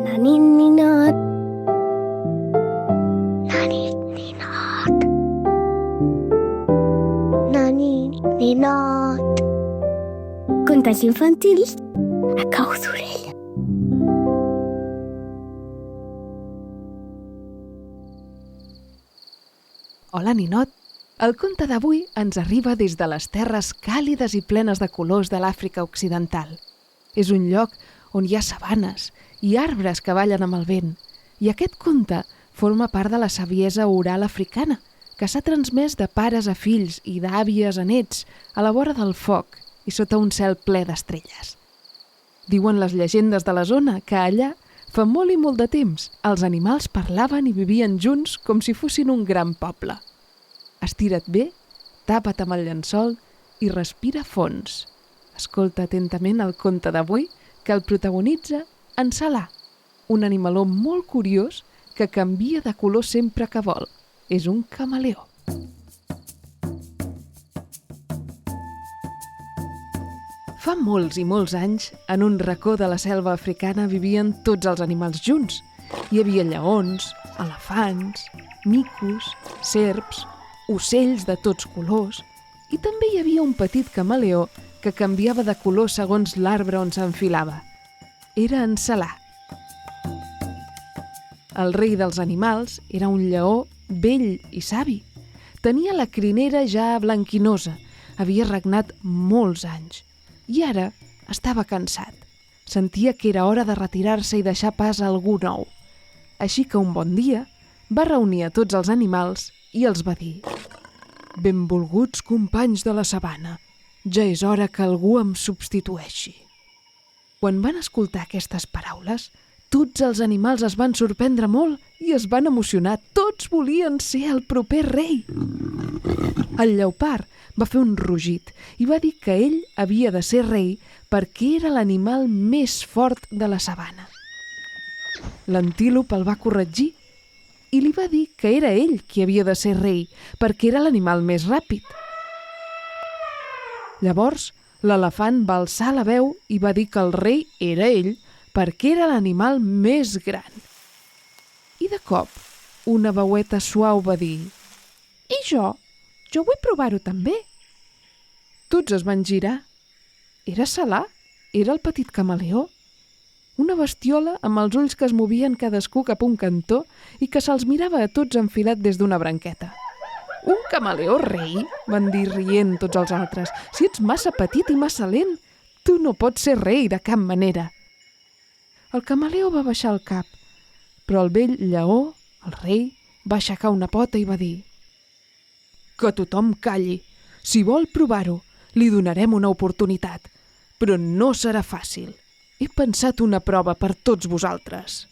Naninninot. Naninninot. Naninninot. Contes infantils a cau d'orella. Hola, ninot! El conte d'avui ens arriba des de les terres càlides i plenes de colors de l'Àfrica Occidental. És un lloc on hi ha sabanes i arbres que ballen amb el vent. I aquest conte forma part de la saviesa oral africana, que s'ha transmès de pares a fills i d'àvies a nets a la vora del foc i sota un cel ple d'estrelles. Diuen les llegendes de la zona que allà, fa molt i molt de temps, els animals parlaven i vivien junts com si fossin un gran poble. Estira't bé, tapa't amb el llençol i respira fons. Escolta atentament el conte d'avui que el protagonitza en Salah, un animaló molt curiós que canvia de color sempre que vol. És un camaleó. Fa molts i molts anys, en un racó de la selva africana vivien tots els animals junts. Hi havia lleons, elefants, micos, serps, ocells de tots colors i també hi havia un petit camaleó que canviava de color segons l'arbre on s'enfilava. Era en Salah. El rei dels animals era un lleó vell i savi. Tenia la crinera ja blanquinosa, havia regnat molts anys i ara estava cansat. Sentia que era hora de retirar-se i deixar pas a algú nou. Així que un bon dia va reunir a tots els animals i els va dir: «Benvolguts companys de la sabana, ja és hora que algú em substitueixi». Quan van escoltar aquestes paraules, tots els animals es van sorprendre molt i es van emocionar. Tots volien ser el proper rei. El lleopard va fer un rugit i va dir que ell havia de ser rei perquè era l'animal més fort de la sabana. L'antílop el va corregir i li va dir que era ell qui havia de ser rei perquè era l'animal més ràpid. Llavors, l'elefant va alçar la veu i va dir que el rei era ell perquè era l'animal més gran. I de cop, una veueta suau va dir: «I jo? Jo vull provar-ho també». Tots es van girar. Era Salah, era el petit camaleó. Una bestiola amb els ulls que es movien cadascú cap a un cantó i que se'ls mirava a tots enfilat des d'una branqueta. «Un camaleó rei?» van dir rient tots els altres. «Si ets massa petit i massa lent, tu no pots ser rei de cap manera». El camaleó va baixar el cap, però el vell lleó, el rei, va aixecar una pota i va dir: «Que tothom calli. Si vol provar-ho, li donarem una oportunitat, però no serà fàcil. He pensat una prova per tots vosaltres».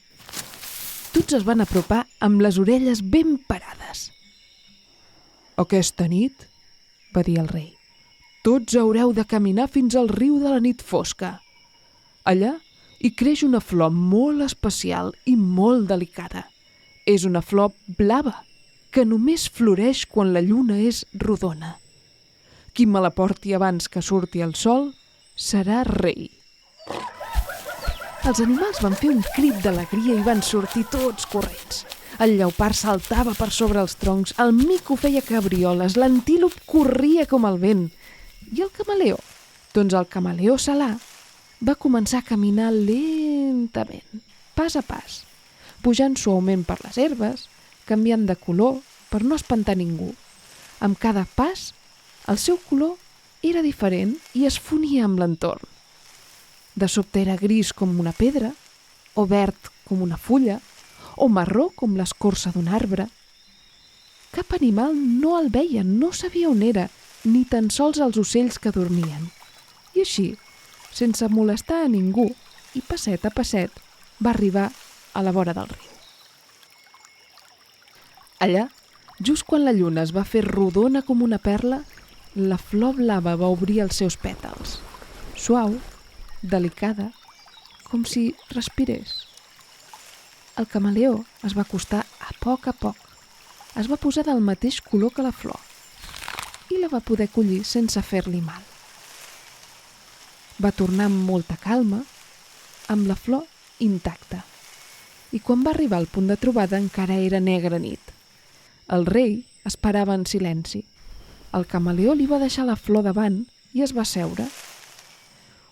Tots es van apropar amb les orelles ben parades. «Aquesta nit», va dir el rei, «tots haureu de caminar fins al riu de la nit fosca. Allà hi creix una flor molt especial i molt delicada. És una flor blava que només floreix quan la lluna és rodona. Qui me la porti abans que surti el sol serà rei». Els animals van fer un crit d'alegria i van sortir tots corrents. El lleopard saltava per sobre els troncs, el mico feia cabrioles, l'antílop corria com el vent. I el camaleó? Doncs el camaleó Salah va començar a caminar lentament, pas a pas, pujant suaument per les herbes, canviant de color per no espantar ningú. Amb cada pas, el seu color era diferent i es fonia amb l'entorn. De sobte era gris com una pedra, o verd com una fulla, o marró com l'escorça d'un arbre. Cap animal no el veia, no sabia on era, ni tan sols els ocells que dormien. I així, sense molestar a ningú, i passet a passet, va arribar a la vora del riu. Allà, just quan la lluna es va fer rodona com una perla, la flor blava va obrir els seus pètals, suau, delicada, com si respirés. El camaleó es va acostar a poc. Es va posar del mateix color que la flor i la va poder collir sense fer-li mal. Va tornar amb molta calma, amb la flor intacta. I quan va arribar al punt de trobada encara era negra nit. El rei esperava en silenci. El camaleó li va deixar la flor davant i es va seure.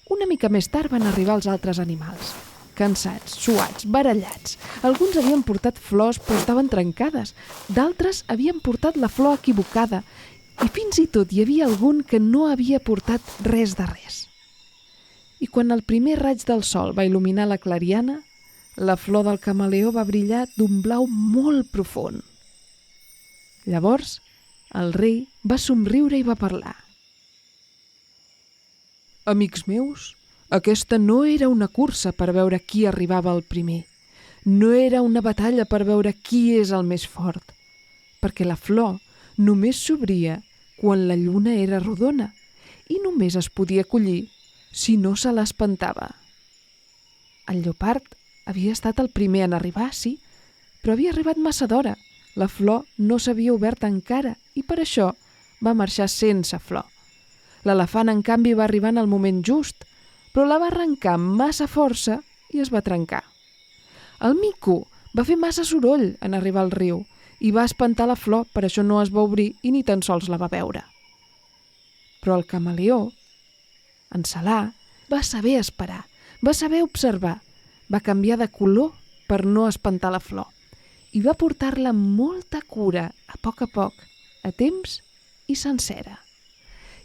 Una mica més tard van arribar els altres animals, cansats, suats, barallats. Alguns havien portat flors però estaven trencades, d'altres havien portat la flor equivocada i fins i tot hi havia algun que no havia portat res de res. I quan el primer raig del sol va il·luminar la clariana, la flor del camaleó va brillar d'un blau molt profund. Llavors, el rei va somriure i va parlar. Amics meus, aquesta no era una cursa per veure qui arribava el primer. No era una batalla per veure qui és el més fort, perquè la flor només s'obria quan la lluna era rodona i només es podia collir si no se l'espantava. El lleopard havia estat el primer en arribar, sí, però havia arribat massa d'hora. La flor no s'havia obert encara i per això va marxar sense flor. L'elefant, en canvi, va arribar en el moment just, però la va arrencar amb massa força i es va trencar. El mico va fer massa soroll en arribar al riu i va espantar la flor, per això no es va obrir i ni tan sols la va veure. Però el camaleó, en Salar, va saber esperar, va saber observar, va canviar de color per no espantar la flor i va portar-la amb molta cura, a poc, a temps i sencera.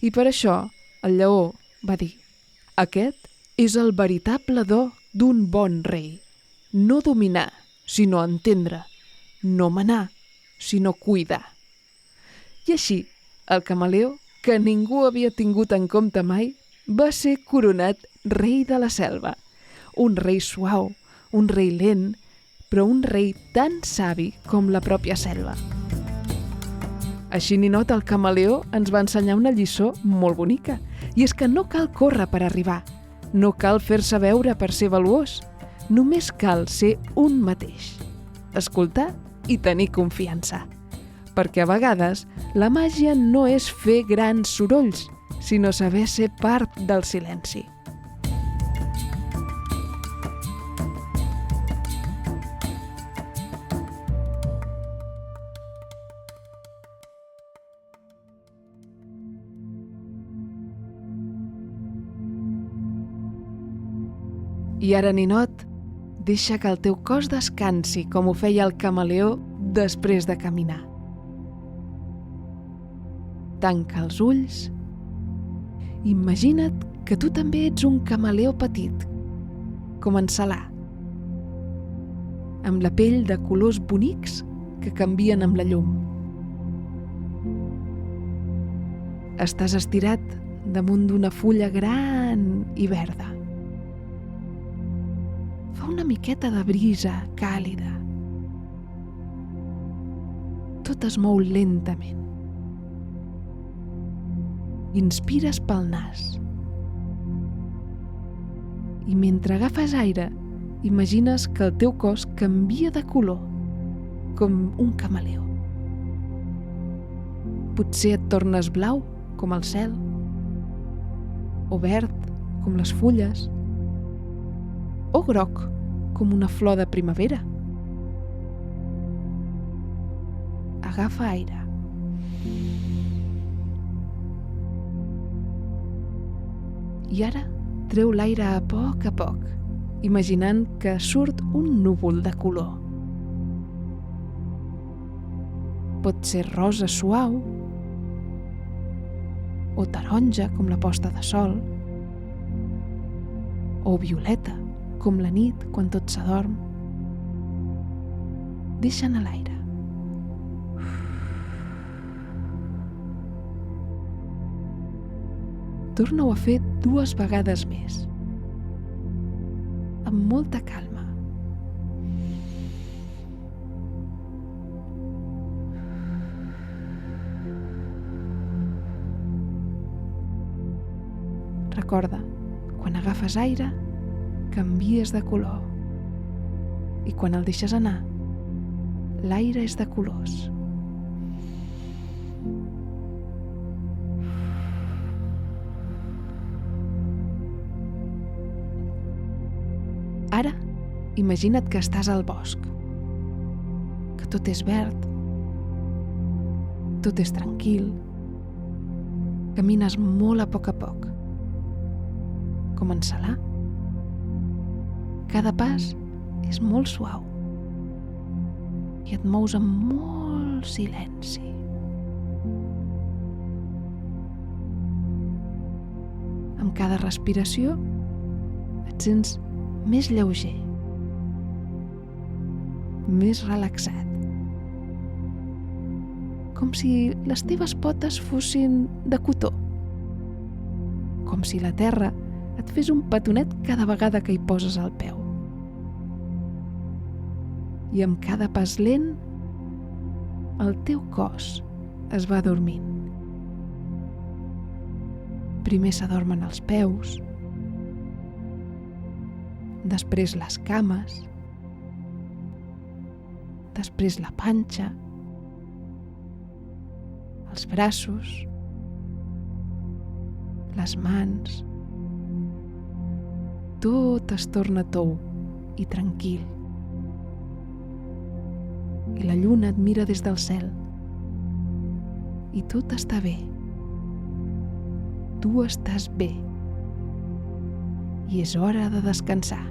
I per això el lleó va dir: aquest és el veritable do d'un bon rei. No dominar, sinó entendre. No manar, sinó cuidar. I així, el camaleó, que ningú havia tingut en compte mai, va ser coronat rei de la selva. Un rei suau, un rei lent, però un rei tan savi com la pròpia selva. Així Ninot, el camaleó, ens va ensenyar una lliçó molt bonica, i és que no cal córrer per arribar, no cal fer-se veure per ser valuós, només cal ser un mateix, escoltar i tenir confiança. Perquè a vegades la màgia no és fer grans sorolls, sinó saber ser part del silenci. I ara, Ninot, deixa que el teu cos descansi com ho feia el camaleó després de caminar. Tanca els ulls. Imagina't que tu també ets un camaleó petit, com en Salar, amb la pell de colors bonics que canvien amb la llum. Estàs estirat damunt d'una fulla gran i verda. Fa una miqueta de brisa càlida. Tot es mou lentament. Inspires pel nas. I mentre agafes aire, imagines que el teu cos canvia de color, com un camaleó. Potser et tornes blau, com el cel, o verd, com les fulles, o groc, com una flor de primavera. Agafa aire. I ara treu l'aire a poc, imaginant que surt un núvol de color. Pot ser rosa suau, o taronja, com la posta de sol, o violeta, com la nit quan tot s'adorm. Deixa anar l'aire. Torna-ho a fer 2 vegades més, amb molta calma. Recorda, quan agafes aire, canvies de color. I quan el deixes anar, l'aire és de colors. Ara, imagina't que estàs al bosc, que tot és verd, tot és tranquil, camines molt a poc, com en Salar. Cada pas és molt suau i et mous amb molt silenci. Amb cada respiració et sents més lleuger, més relaxat, com si les teves potes fossin de cotó, com si la terra et fes un petonet cada vegada que hi poses el peu. I amb cada pas lent, el teu cos es va dormint. Primer s'adormen els peus, després les cames, després la panxa, els braços, les mans. Tot es torna tou i tranquil. I la lluna et mira des del cel. I tot està bé. Tu estàs bé. I és hora de descansar.